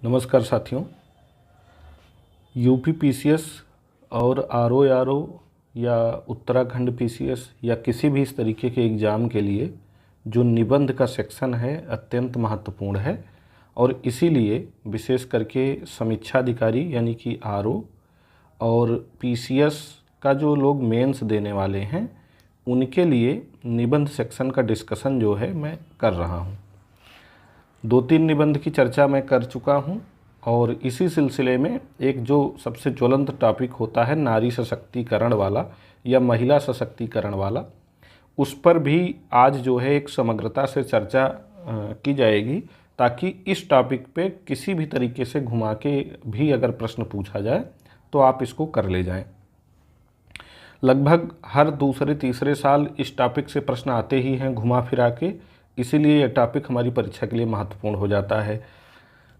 नमस्कार साथियों। UP PCS और आरओ या उत्तराखंड पीसीएस या किसी भी इस तरीके के एग्ज़ाम के लिए जो निबंध का सेक्शन है अत्यंत महत्वपूर्ण है और इसीलिए विशेष करके समीक्षा अधिकारी यानी कि आरओ और पीसीएस का जो लोग मेंस देने वाले हैं उनके लिए निबंध सेक्शन का डिस्कशन जो है मैं कर रहा हूँ। 2-3 निबंध की चर्चा मैं कर चुका हूँ और इसी सिलसिले में एक जो सबसे ज्वलंत टॉपिक होता है नारी सशक्तिकरण वाला या महिला सशक्तिकरण वाला, उस पर भी आज जो है एक समग्रता से चर्चा की जाएगी ताकि इस टॉपिक पे किसी भी तरीके से घुमा के भी अगर प्रश्न पूछा जाए तो आप इसको कर ले जाएं। लगभग हर दूसरे तीसरे साल इस टॉपिक से प्रश्न आते ही हैं घुमा फिरा के, इसीलिए यह टॉपिक हमारी परीक्षा के लिए महत्वपूर्ण हो जाता है।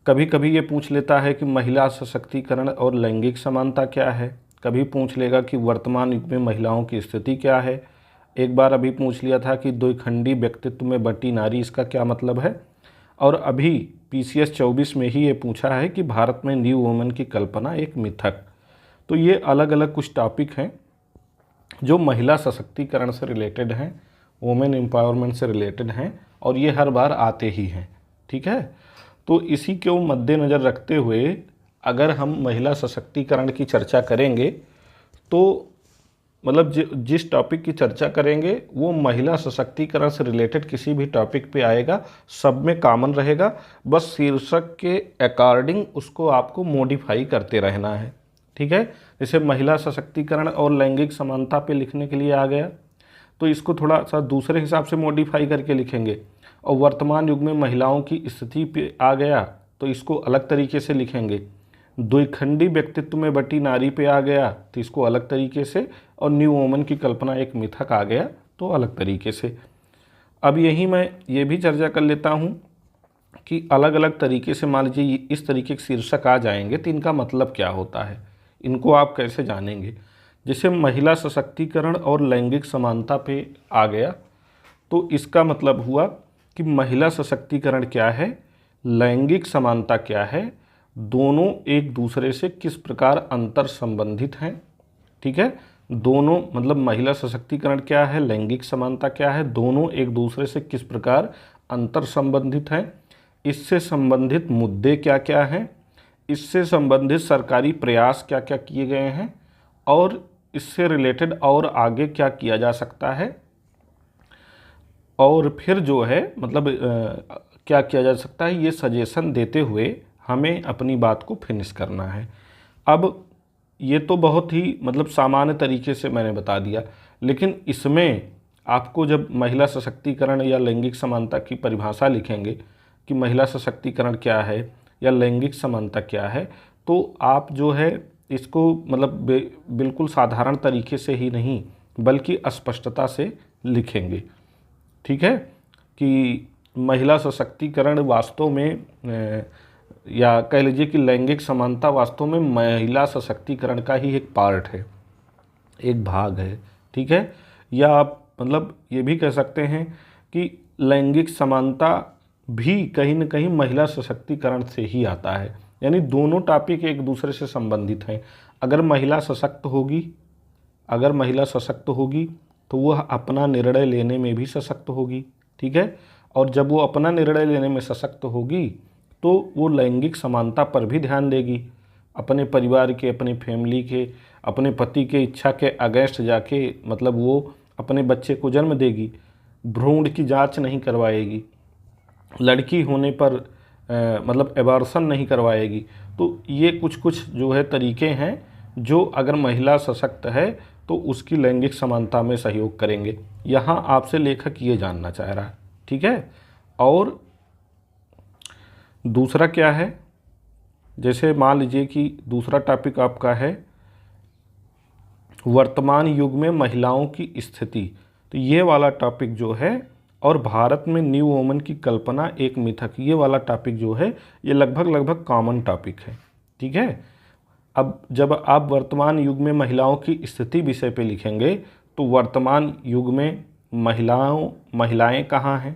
कभी कभी ये पूछ लेता है कि महिला सशक्तिकरण और लैंगिक समानता क्या है, कभी पूछ लेगा कि वर्तमान युग में महिलाओं की स्थिति क्या है। एक बार अभी पूछ लिया था कि द्विखंडी व्यक्तित्व में बटी नारी, इसका क्या मतलब है। और अभी पीसीएस 24 में ही ये पूछा है कि भारत में न्यू वुमेन की कल्पना एक मिथक। तो ये अलग अलग कुछ टॉपिक हैं जो महिला सशक्तिकरण से रिलेटेड हैं, वुमेन एम्पावरमेंट से रिलेटेड हैं और ये हर बार आते ही हैं। ठीक है, तो इसी को मद्देनज़र रखते हुए अगर हम महिला सशक्तिकरण की चर्चा करेंगे तो मतलब जिस टॉपिक की चर्चा करेंगे वो महिला सशक्तिकरण से रिलेटेड किसी भी टॉपिक पे आएगा, सब में कॉमन रहेगा, बस शीर्षक के अकॉर्डिंग उसको आपको मॉडिफाई करते रहना है। ठीक है, जैसे महिला सशक्तिकरण और लैंगिक समानता पे लिखने के लिए आ गया तो इसको थोड़ा सा दूसरे हिसाब से मॉडिफाई करके लिखेंगे, और वर्तमान युग में महिलाओं की स्थिति पे आ गया तो इसको अलग तरीके से लिखेंगे। द्विखंडी व्यक्तित्व में बटी नारी पे आ गया तो इसको अलग तरीके से, और न्यू वुमेन की कल्पना एक मिथक आ गया तो अलग तरीके से। अब यही मैं ये भी चर्चा कर लेता हूँ कि अलग अलग तरीके से मान लीजिए इस तरीके के शीर्षक आ जाएंगे तो इनका मतलब क्या होता है, इनको आप कैसे जानेंगे। जैसे महिला सशक्तिकरण और लैंगिक समानता पे आ गया तो इसका मतलब हुआ कि महिला सशक्तिकरण क्या है, लैंगिक समानता क्या है, दोनों एक दूसरे से किस प्रकार अंतर संबंधित हैं। ठीक है, दोनों मतलब महिला सशक्तिकरण क्या है, लैंगिक समानता क्या है, दोनों एक दूसरे से किस प्रकार अंतर संबंधित हैं, इससे संबंधित मुद्दे क्या क्या हैं, इससे संबंधित सरकारी प्रयास क्या क्या किए गए हैं और इससे रिलेटेड और आगे क्या किया जा सकता है, और फिर जो है मतलब क्या किया जा सकता है, ये सजेशन देते हुए हमें अपनी बात को फिनिश करना है। अब ये तो बहुत ही मतलब सामान्य तरीके से मैंने बता दिया, लेकिन इसमें आपको जब महिला सशक्तिकरण या लैंगिक समानता की परिभाषा लिखेंगे कि महिला सशक्तिकरण क्या है या लैंगिक समानता क्या है, तो आप जो है इसको मतलब बिल्कुल साधारण तरीके से ही नहीं बल्कि स्पष्टता से लिखेंगे। ठीक है, कि महिला सशक्तिकरण वास्तव में या कह लीजिए कि लैंगिक समानता वास्तव में महिला सशक्तिकरण का ही एक पार्ट है, एक भाग है। ठीक है, या आप मतलब ये भी कह सकते हैं कि लैंगिक समानता भी कहीं न कहीं महिला सशक्तिकरण से ही आता है, यानी दोनों टॉपिक एक दूसरे से संबंधित हैं। अगर महिला सशक्त होगी तो वह अपना निर्णय लेने में भी सशक्त होगी। ठीक है, और जब वो अपना निर्णय लेने में सशक्त होगी तो वो लैंगिक समानता पर भी ध्यान देगी, अपने परिवार के, अपने फैमिली के, अपने पति के इच्छा के अगेंस्ट जाके मतलब वो अपने बच्चे को जन्म देगी, भ्रूण की जांच नहीं करवाएगी, लड़की होने पर मतलब एबॉर्शन नहीं करवाएगी। तो ये कुछ कुछ जो है तरीके हैं जो अगर महिला सशक्त है तो उसकी लैंगिक समानता में सहयोग करेंगे। यहाँ आपसे लेखक ये जानना चाह रहा है। ठीक है, और दूसरा क्या है, जैसे मान लीजिए कि दूसरा टॉपिक आपका है वर्तमान युग में महिलाओं की स्थिति, तो ये वाला टॉपिक जो है, और भारत में न्यू वुमेन की कल्पना एक मिथक, ये वाला टॉपिक जो है ये लगभग कॉमन टॉपिक है। ठीक है, अब जब आप वर्तमान युग में महिलाओं की स्थिति विषय पे लिखेंगे तो वर्तमान युग में महिलाएं कहाँ हैं,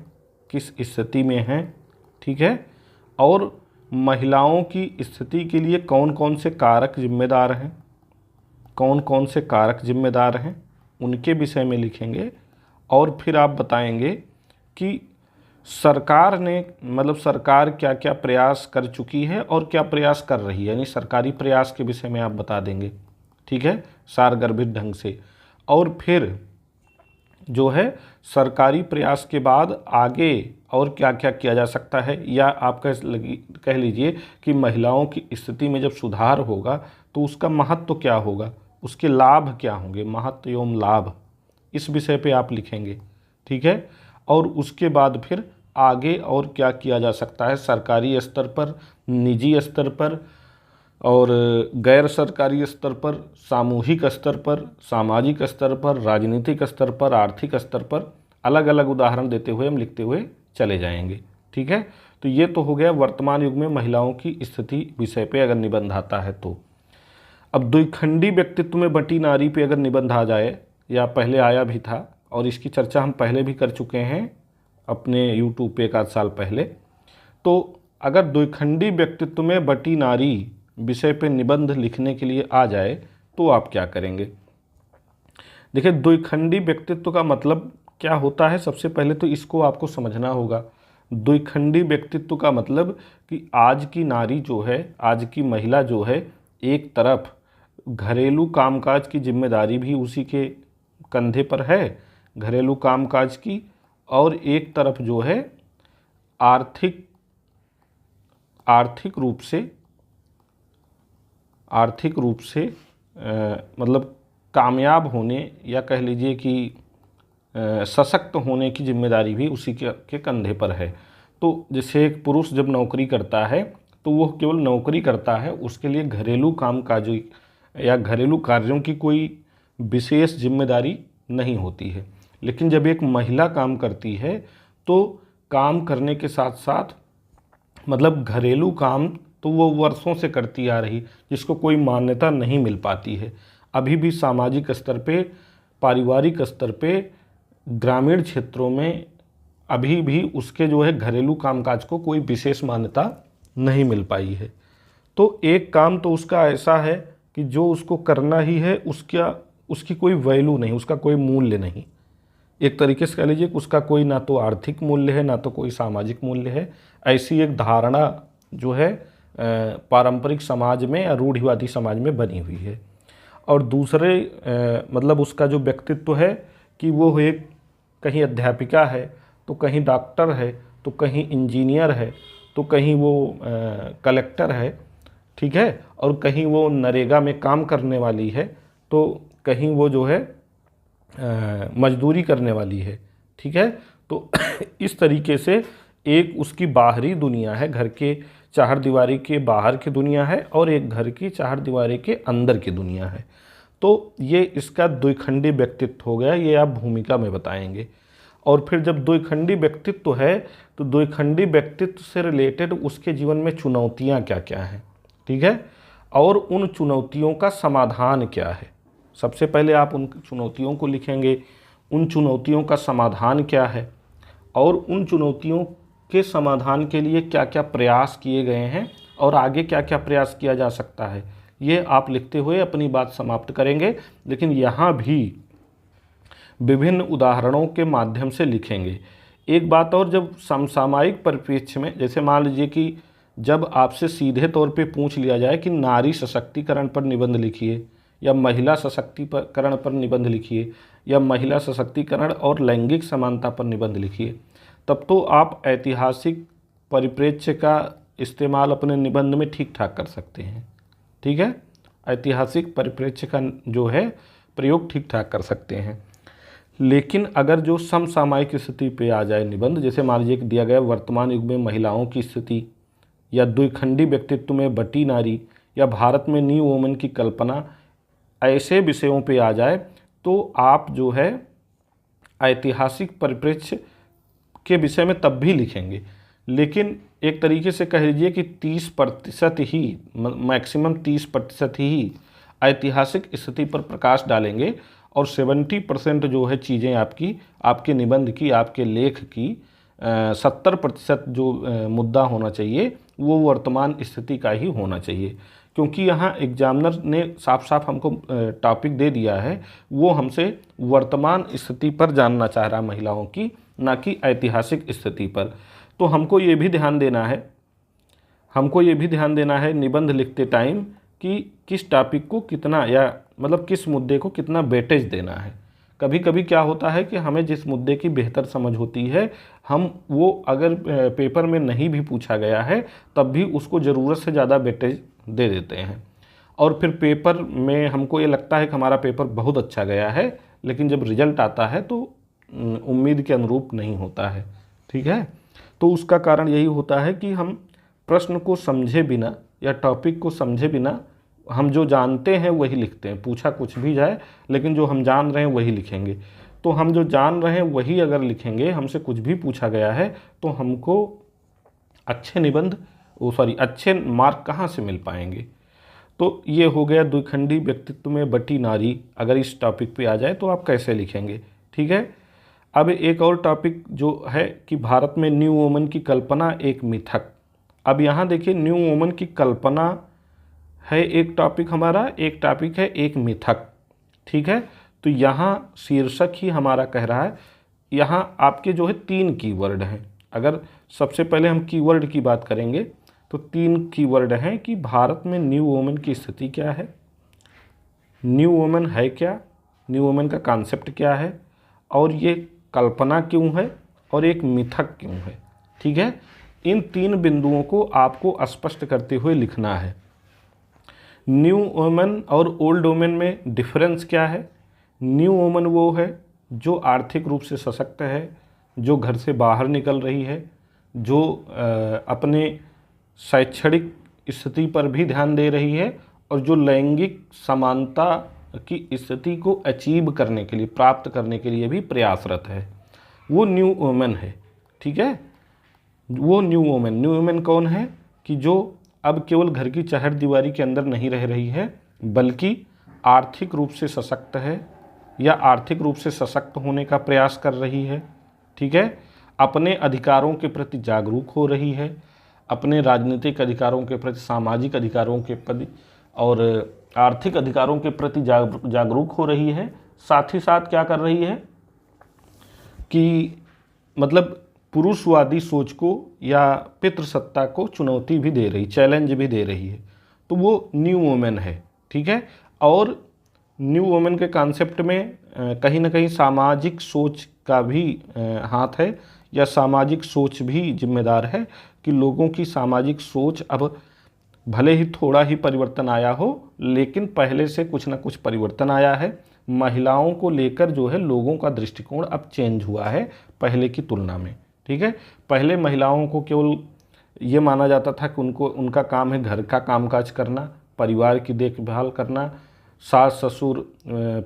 किस स्थिति में हैं। ठीक है, और महिलाओं की स्थिति के लिए कौन कौन से कारक जिम्मेदार हैं, कौन कौन से कारक जिम्मेदार हैं उनके विषय में लिखेंगे। और फिर आप बताएंगे कि सरकार ने मतलब सरकार क्या क्या प्रयास कर चुकी है और क्या प्रयास कर रही है, यानी सरकारी प्रयास के विषय में आप बता देंगे, ठीक है, सारगर्भित ढंग से। और फिर जो है सरकारी प्रयास के बाद आगे और क्या क्या किया जा सकता है, या आप कह लीजिए कि महिलाओं की स्थिति में जब सुधार होगा तो उसका महत्व क्या होगा, उसके लाभ क्या होंगे, महत्व एवं लाभ, इस विषय पे आप लिखेंगे, ठीक है। और उसके बाद फिर आगे और क्या किया जा सकता है सरकारी स्तर पर, निजी स्तर पर और गैर सरकारी स्तर पर, सामूहिक स्तर पर, सामाजिक स्तर पर, राजनीतिक स्तर पर, आर्थिक स्तर पर, अलग अलग उदाहरण देते हुए हम लिखते हुए चले जाएंगे, ठीक है। तो ये तो हो गया वर्तमान युग में महिलाओं की स्थिति विषय पे अगर निबंध आता है तो। अब द्विखंडी व्यक्तित्व में बटी नारी पे अगर निबंध आ जाए, या पहले आया भी था और इसकी चर्चा हम पहले भी कर चुके हैं अपने YouTube पे 1 आध साल पहले। तो अगर द्विखंडी व्यक्तित्व में बटी नारी विषय पे निबंध लिखने के लिए आ जाए तो आप क्या करेंगे। देखिए, द्विखंडी व्यक्तित्व का मतलब क्या होता है, सबसे पहले तो इसको आपको समझना होगा। द्विखंडी व्यक्तित्व का मतलब कि आज की नारी जो है, आज की महिला जो है, एक तरफ घरेलू कामकाज की जिम्मेदारी भी उसी के कंधे पर है, घरेलू कामकाज की, और एक तरफ जो है आर्थिक रूप से मतलब कामयाब होने, या कह लीजिए कि सशक्त होने की जिम्मेदारी भी उसी के कंधे पर है। तो जैसे एक पुरुष जब नौकरी करता है तो वो केवल नौकरी करता है, उसके लिए घरेलू कामकाज या घरेलू कार्यों की कोई विशेष जिम्मेदारी नहीं होती है। लेकिन जब एक महिला काम करती है तो काम करने के साथ साथ मतलब घरेलू काम तो वो वर्षों से करती आ रही, जिसको कोई मान्यता नहीं मिल पाती है। अभी भी सामाजिक स्तर पे, पारिवारिक स्तर पे, ग्रामीण क्षेत्रों में अभी भी उसके जो है घरेलू कामकाज को कोई विशेष मान्यता नहीं मिल पाई है। तो एक काम तो उसका ऐसा है कि जो उसको करना ही है, उसकी कोई वैल्यू नहीं, उसका कोई मूल्य नहीं। एक तरीके से कह लीजिए कि उसका कोई ना तो आर्थिक मूल्य है, ना तो कोई सामाजिक मूल्य है। ऐसी एक धारणा जो है पारंपरिक समाज में या रूढ़िवादी समाज में बनी हुई है। और दूसरे मतलब उसका जो व्यक्तित्व है कि वो एक कहीं अध्यापिका है, तो कहीं डॉक्टर है, तो कहीं इंजीनियर है, तो कहीं वो कलेक्टर है, ठीक है, और कहीं वो नरेगा में काम करने वाली है, तो कहीं वो जो है मजदूरी करने वाली है, ठीक है। तो इस तरीके से एक उसकी बाहरी दुनिया है, घर के चारदीवारी के बाहर की दुनिया है, और एक घर की चारदीवारी के अंदर की दुनिया है। तो ये इसका द्विखंडी व्यक्तित्व हो गया, ये आप भूमिका में बताएंगे। और फिर जब द्विखंडी व्यक्तित्व है तो द्विखंडी व्यक्तित्व से रिलेटेड उसके जीवन में चुनौतियाँ क्या क्या हैं, ठीक है, और उन चुनौतियों का समाधान क्या है। सबसे पहले आप उन चुनौतियों को लिखेंगे, उन चुनौतियों का समाधान क्या है, और उन चुनौतियों के समाधान के लिए क्या क्या प्रयास किए गए हैं और आगे क्या क्या प्रयास किया जा सकता है। ये आप लिखते हुए अपनी बात समाप्त करेंगे। लेकिन यहाँ भी विभिन्न उदाहरणों के माध्यम से लिखेंगे। एक बात और, जब समसामयिक परिप्रेक्ष्य में, जैसे मान लीजिए कि जब आपसे सीधे तौर पे पूछ लिया जाए कि नारी सशक्तिकरण पर निबंध लिखिए, या महिला सशक्तिकरण पर निबंध लिखिए, या महिला सशक्तिकरण और लैंगिक समानता पर निबंध लिखिए, तब तो आप ऐतिहासिक परिप्रेक्ष्य का इस्तेमाल अपने निबंध में ठीक ठाक कर सकते हैं, ठीक है। ऐतिहासिक परिप्रेक्ष्य का जो है प्रयोग ठीक ठाक कर सकते हैं। लेकिन अगर जो समसामयिक स्थिति पे आ जाए निबंध, जैसे मान लीजिए दिया गया वर्तमान युग में महिलाओं की स्थिति, या द्विखंडी व्यक्तित्व में बटी नारी, या भारत में न्यू वुमेन की कल्पना, ऐसे विषयों पे आ जाए तो आप जो है ऐतिहासिक परिप्रेक्ष्य के विषय में तब भी लिखेंगे। लेकिन एक तरीके से कह लीजिए कि 30% ही, मैक्सिमम 30% ही ऐतिहासिक स्थिति पर प्रकाश डालेंगे, और 70% जो है चीज़ें आपके निबंध की, आपके लेख की 70% जो मुद्दा होना चाहिए वो वर्तमान स्थिति का ही होना चाहिए, क्योंकि यहाँ एग्जामिनर ने साफ साफ हमको टॉपिक दे दिया है, वो हमसे वर्तमान स्थिति पर जानना चाह रहा महिलाओं की, ना कि ऐतिहासिक स्थिति पर। तो हमको ये भी ध्यान देना है निबंध लिखते टाइम कि किस टॉपिक को कितना, या मतलब किस मुद्दे को कितना वेटेज देना है। कभी कभी क्या होता है कि हमें जिस मुद्दे की बेहतर समझ होती है, हम वो अगर पेपर में नहीं भी पूछा गया है तब भी उसको ज़रूरत से ज़्यादा वेटेज दे देते हैं, और फिर पेपर में हमको ये लगता है कि हमारा पेपर बहुत अच्छा गया है, लेकिन जब रिजल्ट आता है तो उम्मीद के अनुरूप नहीं होता है। ठीक है, तो उसका कारण यही होता है कि हम प्रश्न को समझे बिना या टॉपिक को समझे बिना हम जो जानते हैं वही लिखते हैं, पूछा कुछ भी जाए लेकिन जो हम जान रहे हैं वही लिखेंगे। तो हम जो जान रहे हैं वही अगर लिखेंगे, हमसे कुछ भी पूछा गया है तो हमको अच्छे मार्क कहाँ से मिल पाएंगे। तो ये हो गया द्विखंडी व्यक्तित्व में बटी नारी, अगर इस टॉपिक पे आ जाए तो आप कैसे लिखेंगे। ठीक है, अब एक और टॉपिक जो है कि भारत में न्यू वुमन की कल्पना एक मिथक। अब यहाँ देखिए, न्यू वुमन की कल्पना है एक टॉपिक हमारा, एक टॉपिक है एक मिथक। ठीक है, तो यहाँ शीर्षक ही हमारा कह रहा है, यहाँ आपके जो है 3 कीवर्ड हैं। अगर सबसे पहले हम कीवर्ड की बात करेंगे तो 3 कीवर्ड हैं कि भारत में न्यू वुमन की स्थिति क्या है, न्यू वुमन है क्या, न्यू वुमन का कॉन्सेप्ट क्या है, और ये कल्पना क्यों है, और एक मिथक क्यों है। ठीक है, इन 3 बिंदुओं को आपको स्पष्ट करते हुए लिखना है। न्यू वुमन और ओल्ड वुमन में डिफरेंस क्या है। न्यू वुमन वो है जो आर्थिक रूप से सशक्त है, जो घर से बाहर निकल रही है, जो अपने शैक्षणिक स्थिति पर भी ध्यान दे रही है, और जो लैंगिक समानता की स्थिति को अचीव करने के लिए, प्राप्त करने के लिए भी प्रयासरत है, वो न्यू वुमन है। ठीक है, वो न्यू वुमन कौन है कि जो अब केवल घर की चहर दीवारी के अंदर नहीं रह रही है, बल्कि आर्थिक रूप से सशक्त है या आर्थिक रूप से सशक्त होने का प्रयास कर रही है। ठीक है, अपने अधिकारों के प्रति जागरूक हो रही है, अपने राजनीतिक अधिकारों के प्रति, सामाजिक अधिकारों के प्रति और आर्थिक अधिकारों के प्रति जागरूक हो रही है। साथ ही साथ क्या कर रही है कि मतलब पुरुषवादी सोच को या पितृसत्ता को चुनौती भी दे रही, चैलेंज भी दे रही है, तो वो न्यू वुमन है। ठीक है, और न्यू वुमन के कॉन्सेप्ट में कहीं ना कहीं सामाजिक सोच का भी हाथ है, या सामाजिक सोच भी जिम्मेदार है कि लोगों की सामाजिक सोच अब भले ही थोड़ा ही परिवर्तन आया हो, लेकिन पहले से कुछ ना कुछ परिवर्तन आया है। महिलाओं को लेकर जो है लोगों का दृष्टिकोण अब चेंज हुआ है पहले की तुलना में। ठीक है, पहले महिलाओं को केवल ये माना जाता था कि उनका काम है घर का कामकाज करना, परिवार की देखभाल करना, सास ससुर,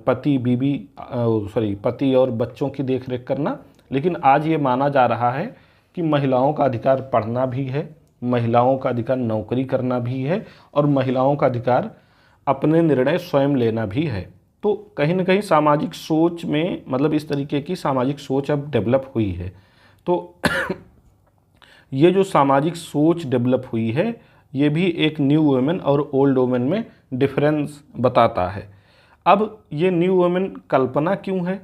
पति और बच्चों की देखरेख करना। लेकिन आज ये माना जा रहा है कि महिलाओं का अधिकार पढ़ना भी है, महिलाओं का अधिकार नौकरी करना भी है, और महिलाओं का अधिकार अपने निर्णय स्वयं लेना भी है। तो कहीं ना कहीं सामाजिक सोच में मतलब इस तरीके की सामाजिक सोच अब डेवलप हुई है। तो ये जो सामाजिक सोच डेवलप हुई है, ये भी एक न्यू वुमेन और ओल्ड वुमेन में डिफरेंस बताता है। अब ये न्यू वुमेन कल्पना क्यों है,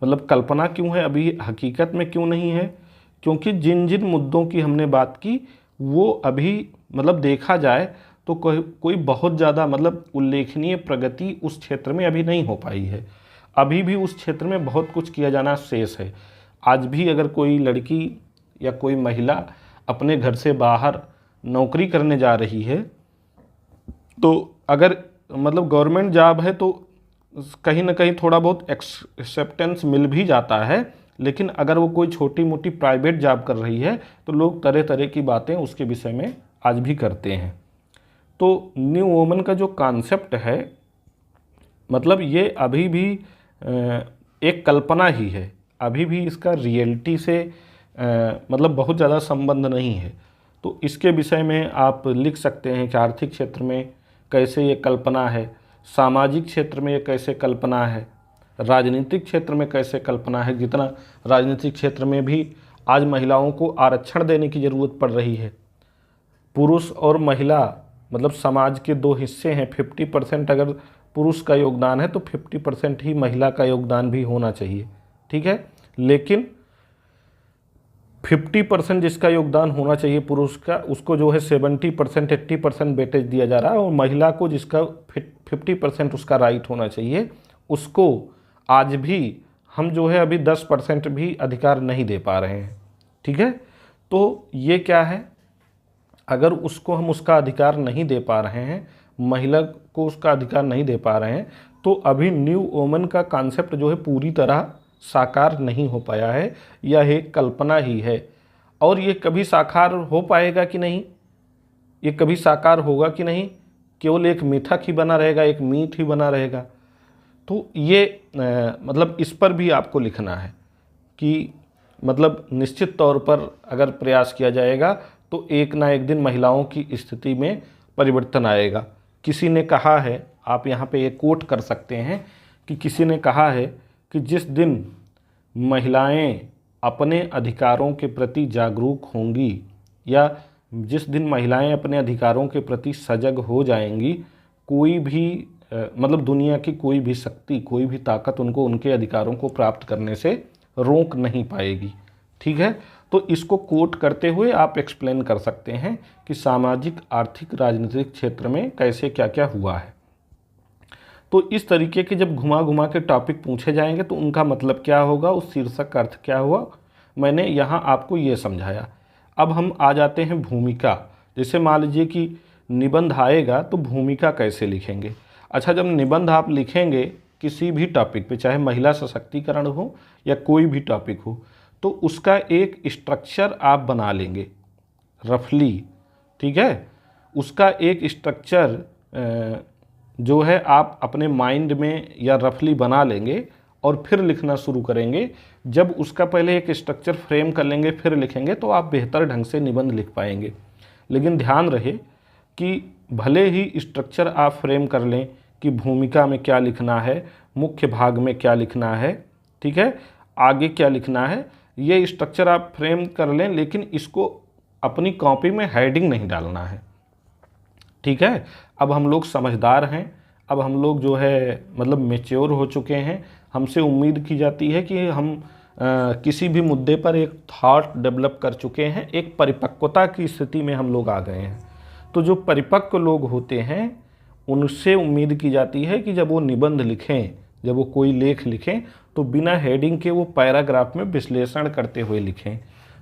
मतलब कल्पना क्यों है, अभी हकीकत में क्यों नहीं है? क्योंकि जिन जिन मुद्दों की हमने बात की वो अभी मतलब देखा जाए तो कोई बहुत ज़्यादा मतलब उल्लेखनीय प्रगति उस क्षेत्र में अभी नहीं हो पाई है। अभी भी उस क्षेत्र में बहुत कुछ किया जाना शेष है। आज भी अगर कोई लड़की या कोई महिला अपने घर से बाहर नौकरी करने जा रही है, तो अगर मतलब गवर्नमेंट जॉब है तो कहीं ना कहीं थोड़ा बहुत एक्सेप्टेंस मिल भी जाता है, लेकिन अगर वो कोई छोटी मोटी प्राइवेट जॉब कर रही है तो लोग तरह तरह की बातें उसके विषय में आज भी करते हैं। तो न्यू वुमन का जो कॉन्सेप्ट है, मतलब ये अभी भी एक कल्पना ही है, अभी भी इसका रियलिटी से मतलब बहुत ज़्यादा संबंध नहीं है। तो इसके विषय में आप लिख सकते हैं कि आर्थिक क्षेत्र में कैसे ये कल्पना है, सामाजिक क्षेत्र में ये कैसे कल्पना है, राजनीतिक क्षेत्र में कैसे कल्पना है। जितना राजनीतिक क्षेत्र में भी आज महिलाओं को आरक्षण देने की ज़रूरत पड़ रही है। पुरुष और महिला मतलब समाज के दो हिस्से हैं, 50% अगर पुरुष का योगदान है तो 50% ही महिला का योगदान भी होना चाहिए, ठीक है। लेकिन 50% जिसका योगदान होना चाहिए पुरुष का, उसको जो है 70% 80% वेटेज दिया जा रहा है, और महिला को जिसका 50% उसका राइट होना चाहिए, उसको आज भी हम जो है अभी 10% भी अधिकार नहीं दे पा रहे हैं, ठीक है। तो ये क्या है, अगर उसको हम उसका अधिकार नहीं दे पा रहे हैं, महिला को उसका अधिकार नहीं दे पा रहे हैं, तो अभी न्यू वुमन का कॉन्सेप्ट जो है पूरी तरह साकार नहीं हो पाया है, यह एक कल्पना ही है। और ये कभी साकार हो पाएगा कि नहीं, ये कभी साकार होगा कि नहीं, केवल एक मिथक ही बना रहेगा, एक मीथ ही बना रहेगा। तो ये मतलब इस पर भी आपको लिखना है कि मतलब निश्चित तौर पर अगर प्रयास किया जाएगा तो एक ना एक दिन महिलाओं की स्थिति में परिवर्तन आएगा। किसी ने कहा है, आप यहाँ पे एक कोट कर सकते हैं कि किसी ने कहा है कि जिस दिन महिलाएं अपने अधिकारों के प्रति जागरूक होंगी, या जिस दिन महिलाएं अपने अधिकारों के प्रति सजग हो जाएंगी, कोई भी मतलब दुनिया की कोई भी शक्ति, कोई भी ताकत उनको उनके अधिकारों को प्राप्त करने से रोक नहीं पाएगी, ठीक है। तो इसको कोट करते हुए आप एक्सप्लेन कर सकते हैं कि सामाजिक, आर्थिक, राजनीतिक क्षेत्र में कैसे क्या क्या हुआ है। तो इस तरीके के जब घुमा घुमा के टॉपिक पूछे जाएंगे तो उनका मतलब क्या होगा, उस शीर्षक का अर्थ क्या हुआ, मैंने यहाँ आपको ये समझाया। अब हम आ जाते हैं भूमिका। जैसे मान लीजिए कि निबंध आएगा तो भूमिका कैसे लिखेंगे। अच्छा, जब निबंध आप लिखेंगे किसी भी टॉपिक पे, चाहे महिला सशक्तिकरण हो या कोई भी टॉपिक हो, तो उसका एक स्ट्रक्चर आप बना लेंगे रफली, ठीक है। उसका एक स्ट्रक्चर जो है आप अपने माइंड में या रफली बना लेंगे और फिर लिखना शुरू करेंगे। जब उसका पहले एक स्ट्रक्चर फ्रेम कर लेंगे फिर लिखेंगे तो आप बेहतर ढंग से निबंध लिख पाएंगे। लेकिन ध्यान रहे कि भले ही स्ट्रक्चर आप फ्रेम कर लें कि भूमिका में क्या लिखना है, मुख्य भाग में क्या लिखना है, ठीक है, आगे क्या लिखना है, ये स्ट्रक्चर आप फ्रेम कर लें, लेकिन इसको अपनी कॉपी में हेडिंग नहीं डालना है, ठीक है। अब हम लोग समझदार हैं, अब हम लोग जो है मतलब मैच्योर हो चुके हैं। हमसे उम्मीद की जाती है कि हम किसी भी मुद्दे पर एक थॉट डेवलप कर चुके हैं, एक परिपक्वता की स्थिति में हम लोग आ गए हैं। तो जो परिपक्व लोग होते हैं उनसे उम्मीद की जाती है कि जब वो निबंध लिखें, जब वो कोई लेख लिखें, तो बिना हेडिंग के वो पैराग्राफ में विश्लेषण करते हुए लिखें।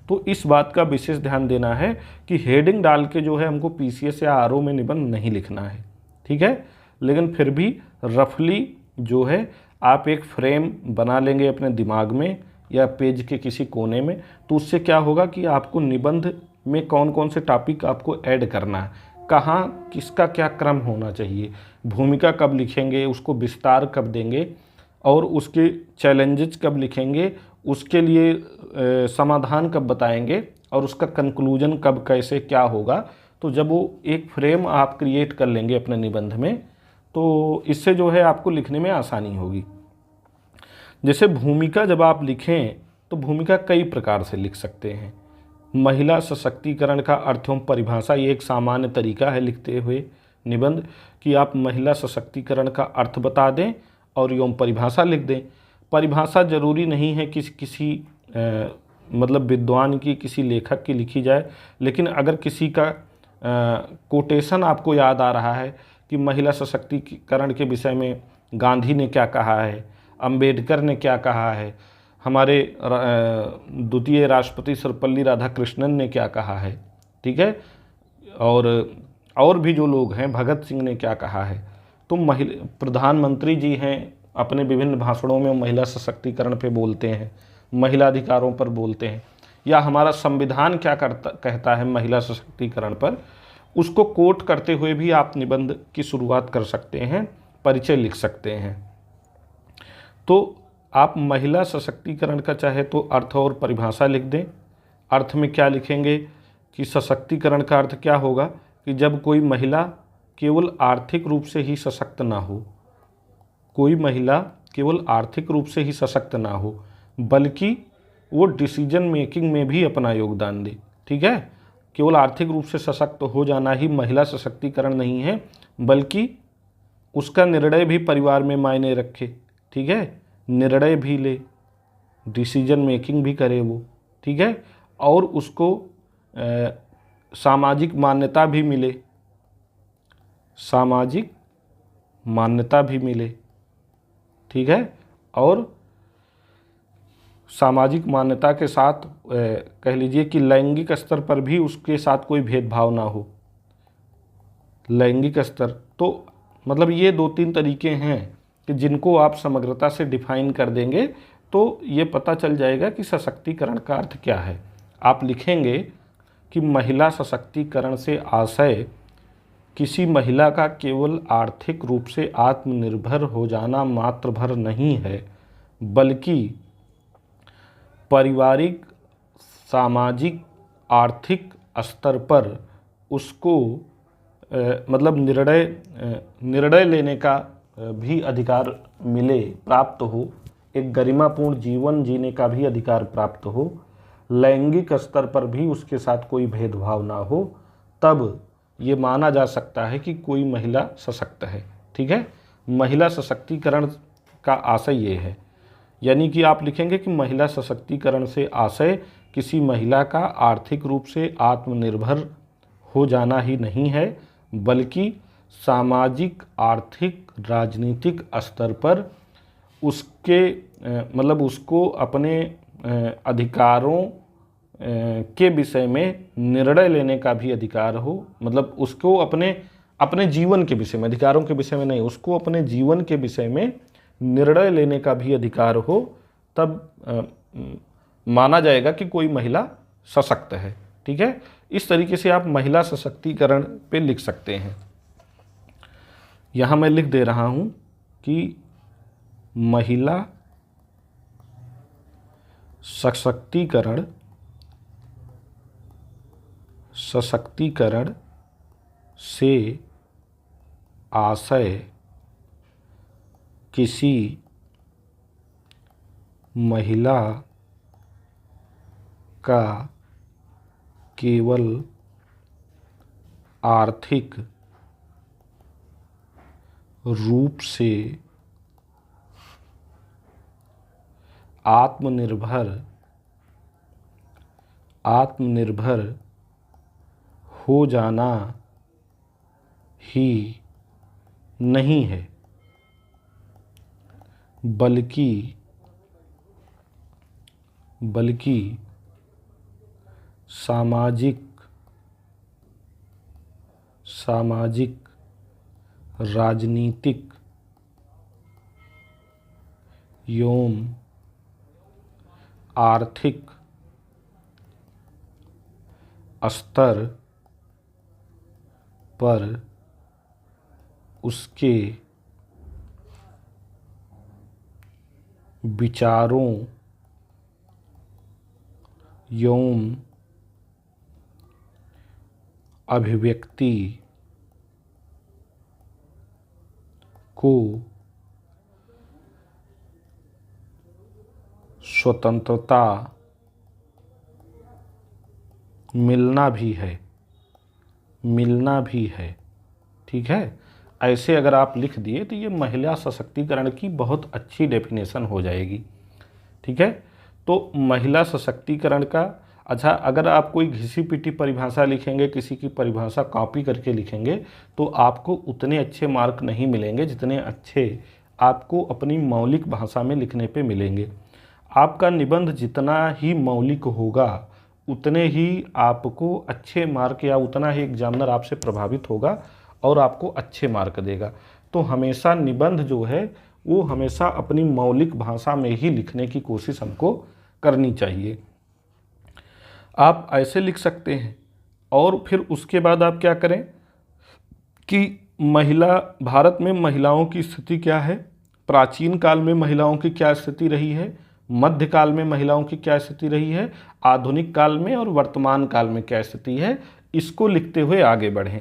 तो इस बात का विशेष ध्यान देना है कि हेडिंग डाल के जो है हमको पीसीएस या आरओ में निबंध नहीं लिखना है, ठीक है। लेकिन फिर भी रफली जो है आप एक फ्रेम बना लेंगे अपने दिमाग में या पेज के किसी कोने में, तो उससे क्या होगा कि आपको निबंध में कौन कौन से टॉपिक आपको ऐड करना है, कहाँ किसका क्या क्रम होना चाहिए, भूमिका कब लिखेंगे, उसको विस्तार कब देंगे, और उसके चैलेंजेस कब लिखेंगे, उसके लिए समाधान कब बताएंगे, और उसका कंक्लूजन कब कैसे क्या होगा। तो जब वो एक फ्रेम आप क्रिएट कर लेंगे अपने निबंध में, तो इससे जो है आपको लिखने में आसानी होगी। जैसे भूमिका जब आप लिखें तो भूमिका कई प्रकार से लिख सकते हैं। महिला सशक्तिकरण का अर्थ एवं परिभाषा, ये एक सामान्य तरीका है लिखते हुए निबंध कि आप महिला सशक्तिकरण का अर्थ बता दें और एवं परिभाषा लिख दें। परिभाषा जरूरी नहीं है कि किसी मतलब विद्वान की, किसी लेखक की लिखी जाए, लेकिन अगर किसी का कोटेशन आपको याद आ रहा है कि महिला सशक्तिकरण के विषय में गांधी ने क्या कहा है, अंबेडकर ने क्या कहा है, हमारे द्वितीय राष्ट्रपति सर्वपल्ली राधाकृष्णन ने क्या कहा है, ठीक है, और भी जो लोग हैं, भगत सिंह ने क्या कहा है, तो महिला प्रधानमंत्री जी हैं अपने विभिन्न भाषणों में महिला सशक्तिकरण पे बोलते हैं, महिला अधिकारों पर बोलते हैं, या हमारा संविधान क्या कहता है महिला सशक्तिकरण पर, उसको कोट करते हुए भी आप निबंध की शुरुआत कर सकते हैं, परिचय लिख सकते हैं। तो आप महिला सशक्तिकरण का चाहे तो अर्थ और परिभाषा लिख दें। अर्थ में क्या लिखेंगे कि सशक्तिकरण का अर्थ क्या होगा कि जब कोई महिला केवल आर्थिक रूप से ही सशक्त ना हो, कोई महिला केवल आर्थिक रूप से ही सशक्त ना हो, बल्कि वो डिसीजन मेकिंग में भी अपना योगदान दे। ठीक है, केवल आर्थिक रूप से सशक्त हो जाना ही महिला सशक्तिकरण नहीं है, बल्कि उसका निर्णय भी परिवार में मायने रखे। ठीक है, निर्णय भी ले, डिसीजन मेकिंग भी करे वो। ठीक है, और उसको सामाजिक मान्यता भी मिले, सामाजिक मान्यता भी मिले। ठीक है, और सामाजिक मान्यता के साथ कह लीजिए कि लैंगिक स्तर पर भी उसके साथ कोई भेदभाव ना हो। लैंगिक स्तर तो मतलब ये 2-3 तरीके हैं कि जिनको आप समग्रता से डिफाइन कर देंगे तो ये पता चल जाएगा कि सशक्तिकरण का अर्थ क्या है। आप लिखेंगे कि महिला सशक्तिकरण से आशय किसी महिला का केवल आर्थिक रूप से आत्मनिर्भर हो जाना मात्र भर नहीं है, बल्कि पारिवारिक, सामाजिक, आर्थिक स्तर पर उसको मतलब निर्णय लेने का भी अधिकार मिले, प्राप्त हो, एक गरिमापूर्ण जीवन जीने का भी अधिकार प्राप्त हो, लैंगिक स्तर पर भी उसके साथ कोई भेदभाव ना हो, तब ये माना जा सकता है कि कोई महिला सशक्त है। ठीक है, महिला सशक्तिकरण का आशय ये है। यानी कि आप लिखेंगे कि महिला सशक्तिकरण से आशय किसी महिला का आर्थिक रूप से आत्मनिर्भर हो जाना ही नहीं है, बल्कि सामाजिक, आर्थिक, राजनीतिक स्तर पर उसके मतलब उसको अपने अधिकारों के विषय में निर्णय लेने का भी अधिकार हो। मतलब उसको अपने जीवन के विषय में, अधिकारों के विषय में नहीं, उसको अपने जीवन के विषय में निर्णय लेने का भी अधिकार हो, तब माना जाएगा कि कोई महिला सशक्त है। ठीक है, इस तरीके से आप महिला सशक्तिकरण पे लिख सकते हैं। यहाँ मैं लिख दे रहा हूँ कि महिला सशक्तिकरण से आशय किसी महिला का केवल आर्थिक रूप से आत्मनिर्भर हो जाना ही नहीं है, बल्कि सामाजिक, राजनीतिक एवं आर्थिक स्तर पर उसके विचारों एवं अभिव्यक्ति को स्वतंत्रता मिलना भी है। ठीक है, ऐसे अगर आप लिख दिए तो ये महिला सशक्तिकरण की बहुत अच्छी डेफिनेशन हो जाएगी। ठीक है, तो महिला सशक्तिकरण का अच्छा, अगर आप कोई घिसी पिटी परिभाषा लिखेंगे, किसी की परिभाषा कॉपी करके लिखेंगे, तो आपको उतने अच्छे मार्क नहीं मिलेंगे जितने अच्छे आपको अपनी मौलिक भाषा में लिखने पे मिलेंगे। आपका निबंध जितना ही मौलिक होगा उतने ही आपको अच्छे मार्क या उतना ही एग्जामिनर आपसे प्रभावित होगा और आपको अच्छे मार्क देगा। तो हमेशा निबंध जो है वो हमेशा अपनी मौलिक भाषा में ही लिखने की कोशिश हमको करनी चाहिए। आप ऐसे लिख सकते हैं। और फिर उसके बाद आप क्या करें कि भारत में महिलाओं की स्थिति क्या है, प्राचीन काल में महिलाओं की क्या स्थिति रही है, मध्यकाल में महिलाओं की क्या स्थिति रही है, आधुनिक काल में और वर्तमान काल में क्या स्थिति है, इसको लिखते हुए आगे बढ़ें।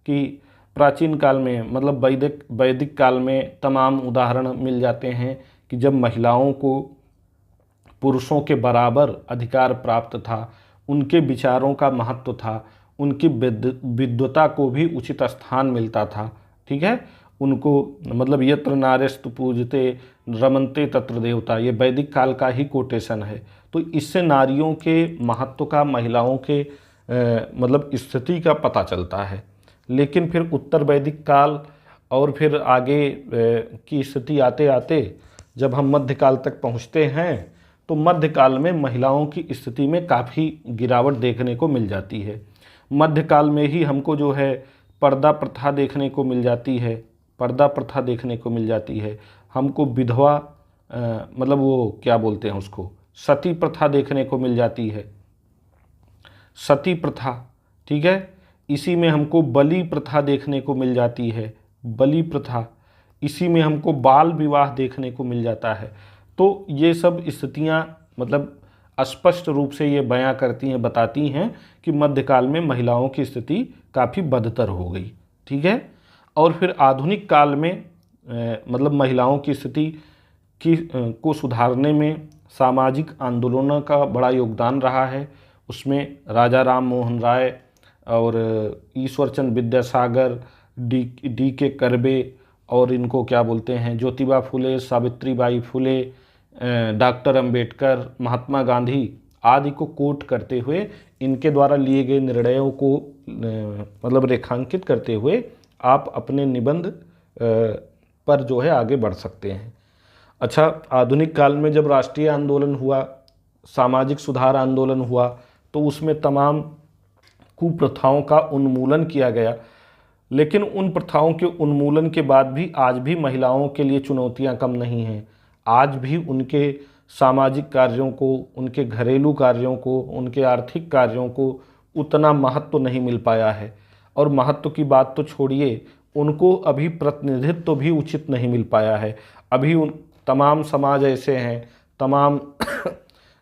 कि प्राचीन काल में मतलब वैदिक काल में तमाम उदाहरण मिल जाते हैं कि जब महिलाओं को पुरुषों के बराबर अधिकार प्राप्त था, उनके विचारों का महत्व था, उनकी विद्वता को भी उचित स्थान मिलता था। ठीक है, उनको मतलब यत्र नार्यस्तु पूजते रमन्ते तत्र देवता, ये वैदिक काल का ही कोटेशन है। तो इससे नारियों के महत्व का, महिलाओं के मतलब स्थिति का पता चलता है। लेकिन फिर उत्तर वैदिक काल और फिर आगे की स्थिति आते आते जब हम मध्यकाल तक पहुँचते हैं तो मध्यकाल में महिलाओं की स्थिति में काफ़ी गिरावट देखने को मिल जाती है। मध्यकाल में ही हमको जो है पर्दा प्रथा देखने को मिल जाती है, पर्दा प्रथा देखने को मिल जाती है। हमको विधवा मतलब वो क्या बोलते हैं उसको, सती प्रथा देखने को मिल जाती है, सती प्रथा। ठीक है, इसी में हमको बलि प्रथा देखने को मिल जाती है, बलि प्रथा। इसी में हमको बाल विवाह देखने को मिल जाता है। तो ये सब स्थितियाँ मतलब स्पष्ट रूप से ये बयां करती हैं, बताती हैं कि मध्यकाल में महिलाओं की स्थिति काफ़ी बदतर हो गई। ठीक है, और फिर आधुनिक काल में मतलब महिलाओं की स्थिति को सुधारने में सामाजिक आंदोलनों का बड़ा योगदान रहा है। उसमें राजा राम मोहन राय और ईश्वरचंद विद्यासागर, डी के करबे और इनको क्या बोलते हैं, ज्योतिबा फुले, सावित्रीबाई फुले, डॉक्टर अंबेडकर, महात्मा गांधी आदि को कोट करते हुए इनके द्वारा लिए गए निर्णयों को मतलब रेखांकित करते हुए आप अपने निबंध पर जो है आगे बढ़ सकते हैं। अच्छा, आधुनिक काल में जब राष्ट्रीय आंदोलन हुआ, सामाजिक सुधार आंदोलन हुआ, तो उसमें तमाम कुप्रथाओं का उन्मूलन किया गया। लेकिन उन प्रथाओं के उन्मूलन के बाद भी आज भी महिलाओं के लिए चुनौतियां कम नहीं हैं। आज भी उनके सामाजिक कार्यों को, उनके घरेलू कार्यों को, उनके आर्थिक कार्यों को उतना महत्व नहीं मिल पाया है। और महत्व की बात तो छोड़िए, उनको अभी प्रतिनिधित्व भी उचित नहीं मिल पाया है। अभी उन तमाम समाज ऐसे हैं, तमाम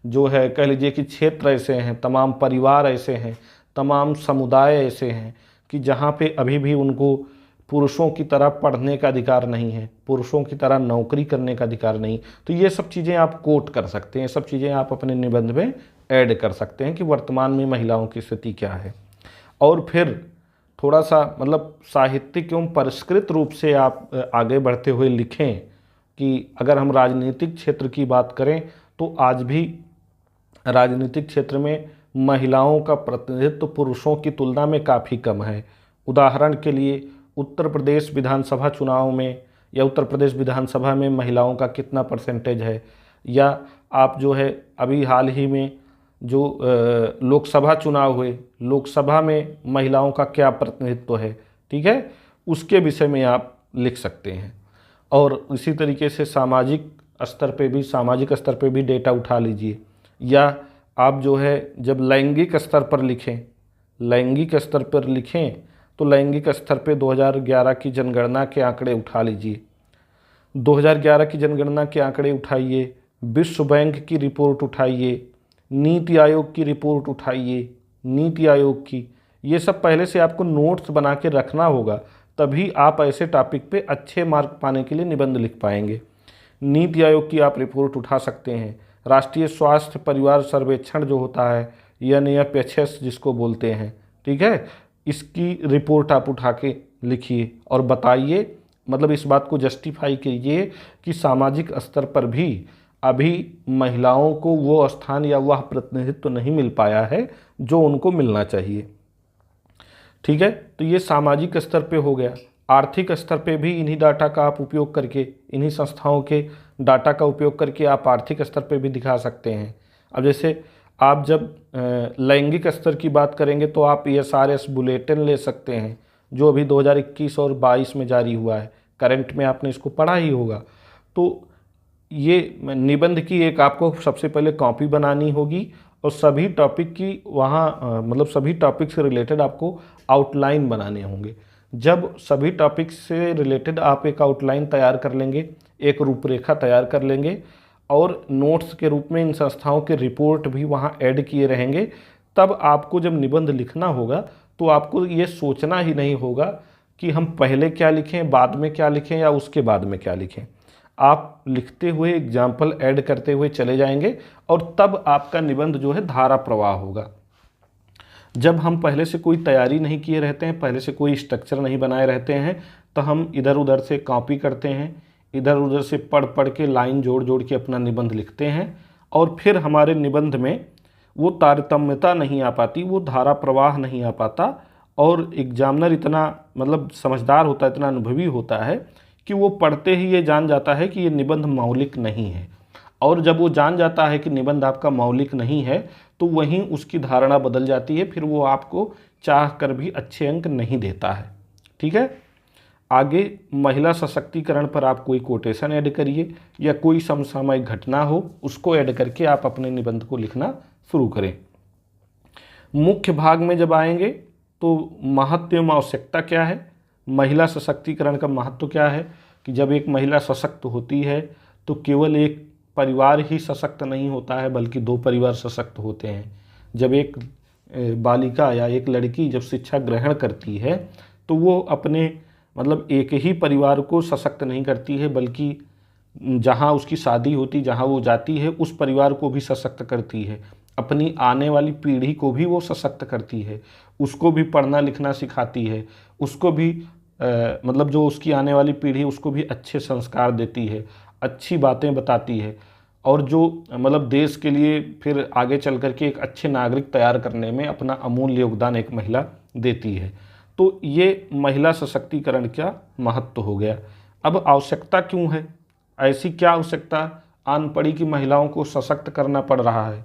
जो है कह लीजिए कि क्षेत्र ऐसे हैं, तमाम परिवार ऐसे हैं, तमाम समुदाय ऐसे हैं कि जहाँ पे अभी भी उनको पुरुषों की तरह पढ़ने का अधिकार नहीं है, पुरुषों की तरह नौकरी करने का अधिकार नहीं। तो ये सब चीज़ें आप कोट कर सकते हैं, सब चीज़ें आप अपने निबंध में ऐड कर सकते हैं कि वर्तमान में महिलाओं की स्थिति क्या है। और फिर थोड़ा सा मतलब साहित्यिक एवं परिष्कृत रूप से आप आगे बढ़ते हुए लिखें कि अगर हम राजनीतिक क्षेत्र की बात करें तो आज भी राजनीतिक क्षेत्र में महिलाओं का प्रतिनिधित्व पुरुषों की तुलना में काफ़ी कम है। उदाहरण के लिए उत्तर प्रदेश विधानसभा चुनाव में या उत्तर प्रदेश विधानसभा में महिलाओं का कितना परसेंटेज है, या आप जो है अभी हाल ही में जो लोकसभा चुनाव हुए, लोकसभा में महिलाओं का क्या प्रतिनिधित्व है, ठीक है, उसके विषय में आप लिख सकते हैं। और इसी तरीके से सामाजिक स्तर पे भी डेटा उठा लीजिए, या आप जो है जब लैंगिक स्तर पर लिखें, लैंगिक स्तर पर लिखें तो लैंगिक स्तर पे 2011 की जनगणना के आंकड़े उठा लीजिए, 2011 की जनगणना के आंकड़े उठाइए, विश्व बैंक की रिपोर्ट उठाइए, नीति आयोग की रिपोर्ट उठाइए, नीति आयोग की। ये सब पहले से आपको नोट्स बना के रखना होगा, तभी आप ऐसे टॉपिक पे अच्छे मार्क पाने के लिए निबंध लिख पाएंगे। नीति आयोग की आप रिपोर्ट उठा सकते हैं। राष्ट्रीय स्वास्थ्य परिवार सर्वेक्षण जो होता है, NFHS जिसको बोलते हैं, ठीक है, इसकी रिपोर्ट आप उठा के लिखिए और बताइए, मतलब इस बात को जस्टिफाई कीजिए कि सामाजिक स्तर पर भी अभी महिलाओं को वो स्थान या वह प्रतिनिधित्व नहीं मिल पाया है जो उनको मिलना चाहिए। ठीक है, तो ये सामाजिक स्तर पे हो गया। आर्थिक स्तर पे भी इन्हीं डाटा का आप उपयोग करके, इन्हीं संस्थाओं के डाटा का उपयोग करके आप आर्थिक स्तर पे भी दिखा सकते हैं। अब जैसे आप जब लैंगिक स्तर की बात करेंगे तो आप SRS बुलेटिन ले सकते हैं जो अभी 2021 और 22 में जारी हुआ है। करंट में आपने इसको पढ़ा ही होगा। तो ये निबंध की एक आपको सबसे पहले कॉपी बनानी होगी और सभी टॉपिक की वहाँ मतलब सभी टॉपिक से रिलेटेड आपको आउटलाइन बनाने होंगे। जब सभी टॉपिक से रिलेटेड आप एक आउटलाइन तैयार कर लेंगे, एक रूपरेखा तैयार कर लेंगे और नोट्स के रूप में इन संस्थाओं के रिपोर्ट भी वहाँ ऐड किए रहेंगे, तब आपको जब निबंध लिखना होगा तो आपको ये सोचना ही नहीं होगा कि हम पहले क्या लिखें, बाद में क्या लिखें या उसके बाद में क्या लिखें। आप लिखते हुए एग्जाम्पल ऐड करते हुए चले जाएंगे और तब आपका निबंध जो है धारा प्रवाह होगा। जब हम पहले से कोई तैयारी नहीं किए रहते हैं, पहले से कोई स्ट्रक्चर नहीं बनाए रहते हैं, तो हम इधर उधर से कॉपी करते हैं, इधर उधर से पढ़ पढ़ के लाइन जोड़ जोड़ के अपना निबंध लिखते हैं और फिर हमारे निबंध में वो तारतम्यता नहीं आ पाती, वो धारा प्रवाह नहीं आ पाता। और एग्जामिनर इतना मतलब समझदार होता है, इतना अनुभवी होता है कि वो पढ़ते ही ये जान जाता है कि ये निबंध मौलिक नहीं है। और जब वो जान जाता है कि निबंध आपका मौलिक नहीं है तो वहीं उसकी धारणा बदल जाती है, फिर वो आपको चाह कर भी अच्छे अंक नहीं देता है। ठीक है, आगे महिला सशक्तिकरण पर आप कोई कोटेशन ऐड करिए या कोई समसामयिक घटना हो उसको ऐड करके आप अपने निबंध को लिखना शुरू करें। मुख्य भाग में जब आएंगे तो महत्व एवं आवश्यकता क्या है, महिला सशक्तिकरण का महत्व क्या है कि जब एक महिला सशक्त होती है तो केवल एक परिवार ही सशक्त नहीं होता है बल्कि दो परिवार सशक्त होते हैं। जब एक बालिका या एक लड़की जब शिक्षा ग्रहण करती है तो वो अपने मतलब एक ही परिवार को सशक्त नहीं करती है बल्कि जहाँ उसकी शादी होती, जहाँ वो जाती है उस परिवार को भी सशक्त करती है, अपनी आने वाली पीढ़ी को भी वो सशक्त करती है, उसको भी पढ़ना लिखना सिखाती है, उसको भी मतलब जो उसकी आने वाली पीढ़ी उसको भी अच्छे संस्कार देती है, अच्छी बातें बताती है और जो मतलब देश के लिए फिर आगे चल कर के एक अच्छे नागरिक तैयार करने में अपना अमूल्य योगदान एक महिला देती है। तो ये महिला सशक्तिकरण का महत्व हो गया। अब आवश्यकता क्यों है, ऐसी क्या आवश्यकता आन पड़ी कि महिलाओं को सशक्त करना पड़ रहा है?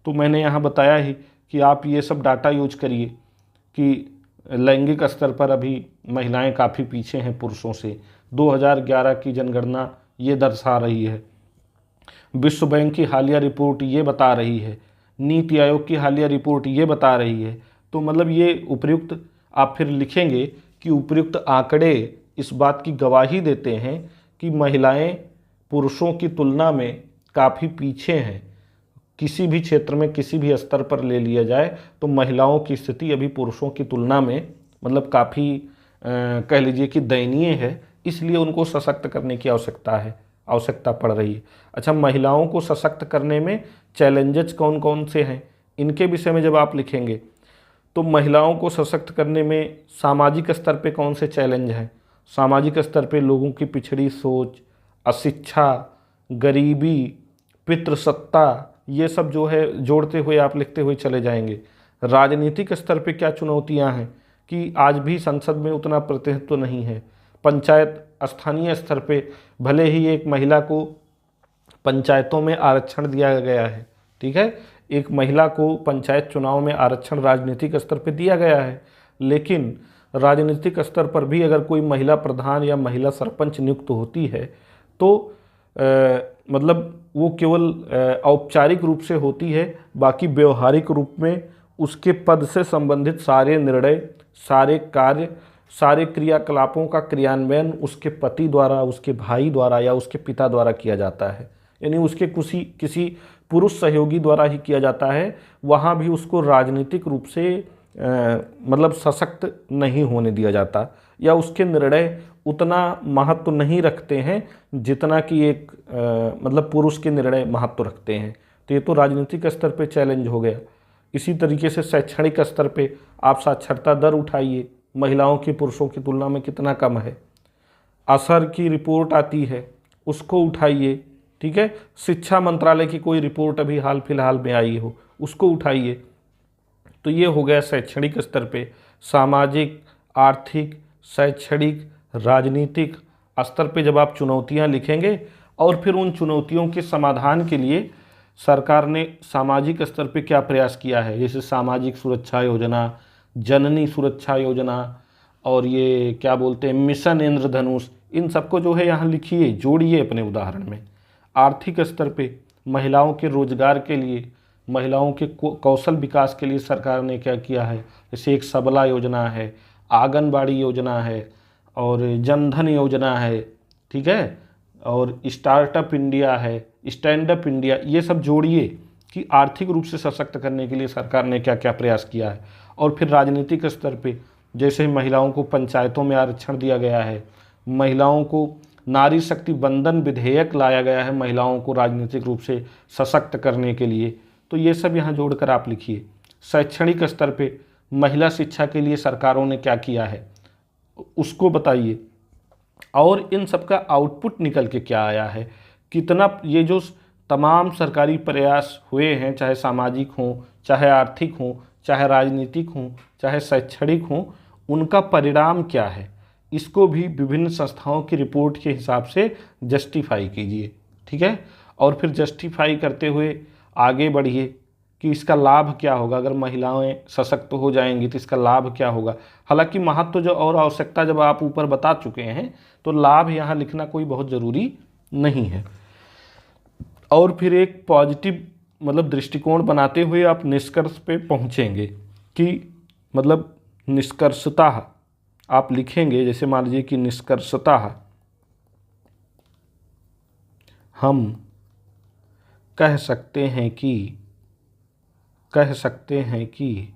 तो मैंने यहाँ बताया ही कि आप ये सब डाटा यूज करिए कि लैंगिक स्तर पर अभी महिलाएं काफ़ी पीछे हैं पुरुषों से। 2011 की जनगणना ये दर्शा रही है, विश्व बैंक की हालिया रिपोर्ट ये बता रही है, नीति आयोग की हालिया रिपोर्ट ये बता रही है। तो मतलब ये उपयुक्त आप फिर लिखेंगे कि उपयुक्त आंकड़े इस बात की गवाही देते हैं कि महिलाएं पुरुषों की तुलना में काफ़ी पीछे हैं। किसी भी क्षेत्र में किसी भी स्तर पर ले लिया जाए तो महिलाओं की स्थिति अभी पुरुषों की तुलना में मतलब काफ़ी कह लीजिए कि दयनीय है, इसलिए उनको सशक्त करने की आवश्यकता पड़ रही है। अच्छा, महिलाओं को सशक्त करने में चैलेंजेस कौन कौन से हैं, इनके विषय में जब आप लिखेंगे तो महिलाओं को सशक्त करने में सामाजिक स्तर पे कौन से चैलेंज हैं। सामाजिक स्तर पे लोगों की पिछड़ी सोच, अशिक्षा, गरीबी, पितृसत्ता, ये सब जो है जोड़ते हुए आप लिखते हुए चले जाएंगे। राजनीतिक स्तर पे क्या चुनौतियां हैं कि आज भी संसद में उतना प्रतिनिधित्व नहीं है। पंचायत स्थानीय स्तर पे भले ही एक महिला को पंचायतों में आरक्षण दिया गया है, ठीक है, एक महिला को पंचायत चुनाव में आरक्षण राजनीतिक स्तर पे दिया गया है, लेकिन राजनीतिक स्तर पर भी अगर कोई महिला प्रधान या महिला सरपंच नियुक्त होती है तो मतलब वो केवल औपचारिक रूप से होती है, बाकी व्यवहारिक रूप में उसके पद से संबंधित सारे निर्णय, सारे कार्य, सारे क्रियाकलापों का क्रियान्वयन उसके पति द्वारा, उसके भाई द्वारा या उसके पिता द्वारा किया जाता है, यानी उसके किसी पुरुष सहयोगी द्वारा ही किया जाता है। वहाँ भी उसको राजनीतिक रूप से मतलब सशक्त नहीं होने दिया जाता या उसके निर्णय उतना महत्व नहीं रखते हैं जितना कि एक मतलब पुरुष के निर्णय महत्व रखते हैं। तो ये तो राजनीतिक स्तर पे चैलेंज हो गया। इसी तरीके से शैक्षणिक स्तर पे आप साक्षरता दर उठाइए, महिलाओं की पुरुषों की तुलना में कितना कम है। असर की रिपोर्ट आती है, उसको उठाइए, ठीक है। शिक्षा मंत्रालय की कोई रिपोर्ट अभी हाल फिलहाल में आई हो, उसको उठाइए। तो ये हो गया शैक्षणिक स्तर पे। सामाजिक, आर्थिक, शैक्षणिक, राजनीतिक स्तर पे जब आप चुनौतियां लिखेंगे और फिर उन चुनौतियों के समाधान के लिए सरकार ने सामाजिक स्तर पे क्या प्रयास किया है, जैसे सामाजिक सुरक्षा योजना, जननी सुरक्षा योजना और ये क्या बोलते हैं मिशन इंद्रधनुष, इन सबको जो है यहाँ लिखिए, जोड़िए अपने उदाहरण में। आर्थिक स्तर पे महिलाओं के रोजगार के लिए, महिलाओं के कौशल विकास के लिए सरकार ने क्या किया है, जैसे एक सबला योजना है, आंगनबाड़ी योजना है और जनधन योजना है, ठीक है, और स्टार्टअप इंडिया है, स्टैंड अप इंडिया, ये सब जोड़िए कि आर्थिक रूप से सशक्त करने के लिए सरकार ने क्या क्या प्रयास किया है। और फिर राजनीतिक स्तर पे जैसे महिलाओं को पंचायतों में आरक्षण दिया गया है, महिलाओं को नारी शक्ति बंधन विधेयक लाया गया है महिलाओं को राजनीतिक रूप से सशक्त करने के लिए, तो ये सब यहाँ जोड़कर आप लिखिए। शैक्षणिक स्तर पे महिला शिक्षा के लिए सरकारों ने क्या किया है उसको बताइए, और इन सब का आउटपुट निकल के क्या आया है, कितना ये जो तमाम सरकारी प्रयास हुए हैं, चाहे सामाजिक हों, चाहे आर्थिक हों, चाहे राजनीतिक हों, चाहे शैक्षणिक हों, उनका परिणाम क्या है, इसको भी विभिन्न संस्थाओं की रिपोर्ट के हिसाब से जस्टिफाई कीजिए। ठीक है, और फिर जस्टिफाई करते हुए आगे बढ़िए कि इसका लाभ क्या होगा, अगर महिलाएं सशक्त हो जाएंगी तो इसका लाभ क्या होगा। हालांकि महत्व जो और आवश्यकता जब आप ऊपर बता चुके हैं तो लाभ यहाँ लिखना कोई बहुत ज़रूरी नहीं है। और फिर एक पॉजिटिव मतलब दृष्टिकोण बनाते हुए आप निष्कर्ष पे पहुँचेंगे कि मतलब निष्कर्षतः आप लिखेंगे, जैसे मान लीजिए कि निष्कर्षतः हम कह सकते हैं कि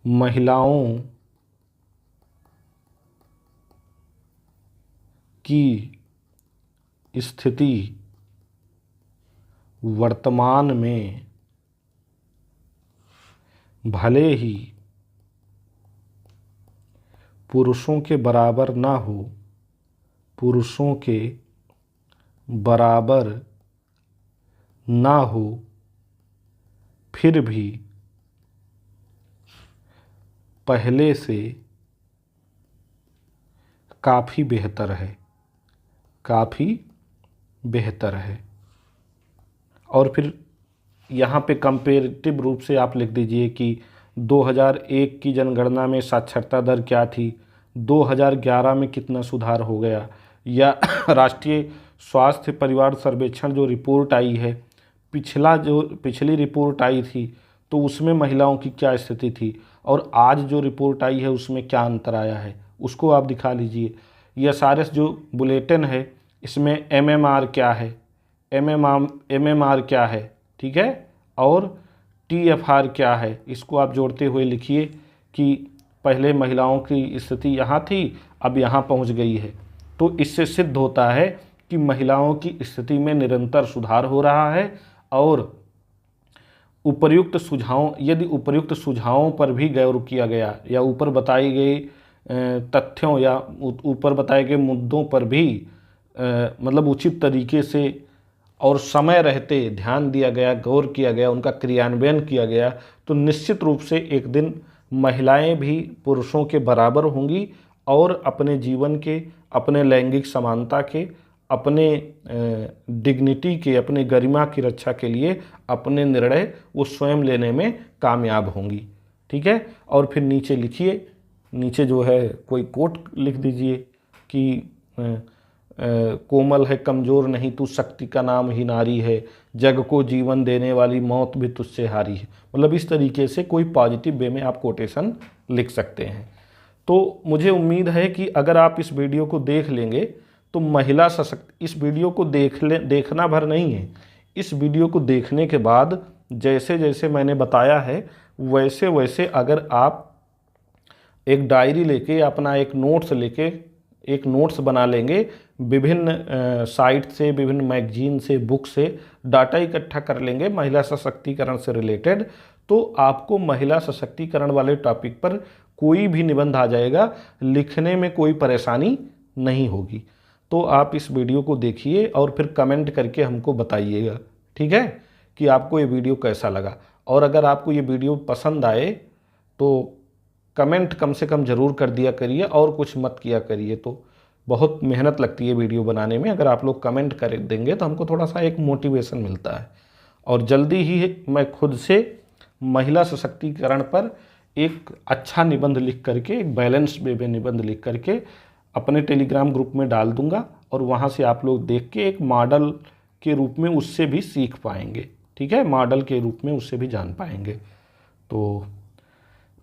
महिलाओं की स्थिति वर्तमान में भले ही पुरुषों के बराबर ना हो, फिर भी पहले से काफ़ी बेहतर है। और फिर यहाँ पे कंपेरेटिव रूप से आप लिख दीजिए कि 2001 की जनगणना में साक्षरता दर क्या थी, 2011 में कितना सुधार हो गया, या राष्ट्रीय स्वास्थ्य परिवार सर्वेक्षण जो रिपोर्ट आई है, पिछली रिपोर्ट आई थी तो उसमें महिलाओं की क्या स्थिति थी, और आज जो रिपोर्ट आई है उसमें क्या अंतर आया है, उसको आप दिखा लीजिए। या SRS जो बुलेटिन है इसमें MMR क्या है, MMR क्या है, ठीक है, और TFR क्या है, इसको आप जोड़ते हुए लिखिए कि पहले महिलाओं की स्थिति यहाँ थी अब यहाँ पहुँच गई है। तो इससे सिद्ध होता है कि महिलाओं की स्थिति में निरंतर सुधार हो रहा है, और यदि उपर्युक्त सुझावों पर भी गौर किया गया या ऊपर बताई गई तथ्यों या ऊपर बताए गए मुद्दों पर भी मतलब उचित तरीके से और समय रहते ध्यान दिया गया, गौर किया गया, उनका क्रियान्वयन किया गया, तो निश्चित रूप से एक दिन महिलाएं भी पुरुषों के बराबर होंगी और अपने जीवन के, अपने लैंगिक समानता के, अपने डिग्निटी के, अपने गरिमा की रक्षा के लिए अपने निर्णय वो स्वयं लेने में कामयाब होंगी। ठीक है, और फिर नीचे लिखिए, नीचे जो है कोई कोट लिख दीजिए कि कोमल है कमज़ोर नहीं तू, शक्ति का नाम ही नारी है, जग को जीवन देने वाली मौत भी तुझसे हारी है। मतलब इस तरीके से कोई पॉजिटिव वे में आप कोटेशन लिख सकते हैं। तो मुझे उम्मीद है कि अगर आप इस वीडियो को देख लेंगे तो महिला सशक्त, इस वीडियो को देखना भर नहीं है, इस वीडियो को देखने के बाद जैसे जैसे मैंने बताया है वैसे वैसे अगर आप एक डायरी लेके, अपना एक नोट्स बना लेंगे, विभिन्न साइट से, विभिन्न मैगजीन से, बुक से डाटा इकट्ठा कर लेंगे महिला सशक्तिकरण से रिलेटेड, तो आपको महिला सशक्तिकरण वाले टॉपिक पर कोई भी निबंध आ जाएगा, लिखने में कोई परेशानी नहीं होगी। तो आप इस वीडियो को देखिए और फिर कमेंट करके हमको बताइएगा, ठीक है, कि आपको ये वीडियो कैसा लगा। और अगर आपको ये वीडियो पसंद आए तो कमेंट कम से कम ज़रूर कर दिया करिए और कुछ मत किया करिए। तो बहुत मेहनत लगती है वीडियो बनाने में, अगर आप लोग कमेंट कर देंगे तो हमको थोड़ा सा एक मोटिवेशन मिलता है। और जल्दी ही मैं खुद से महिला सशक्तिकरण पर एक अच्छा निबंध लिख करके, एक बैलेंस वे में निबंध लिख करके अपने टेलीग्राम ग्रुप में डाल दूंगा, और वहाँ से आप लोग देख के एक मॉडल के रूप में उससे भी सीख पाएंगे। ठीक है, मॉडल के रूप में उससे भी जान पाएंगे। तो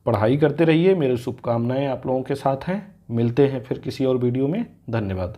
पढ़ाई करते रहिए, मेरी शुभकामनाएं आप लोगों के साथ हैं। मिलते हैं फिर किसी और वीडियो में। धन्यवाद।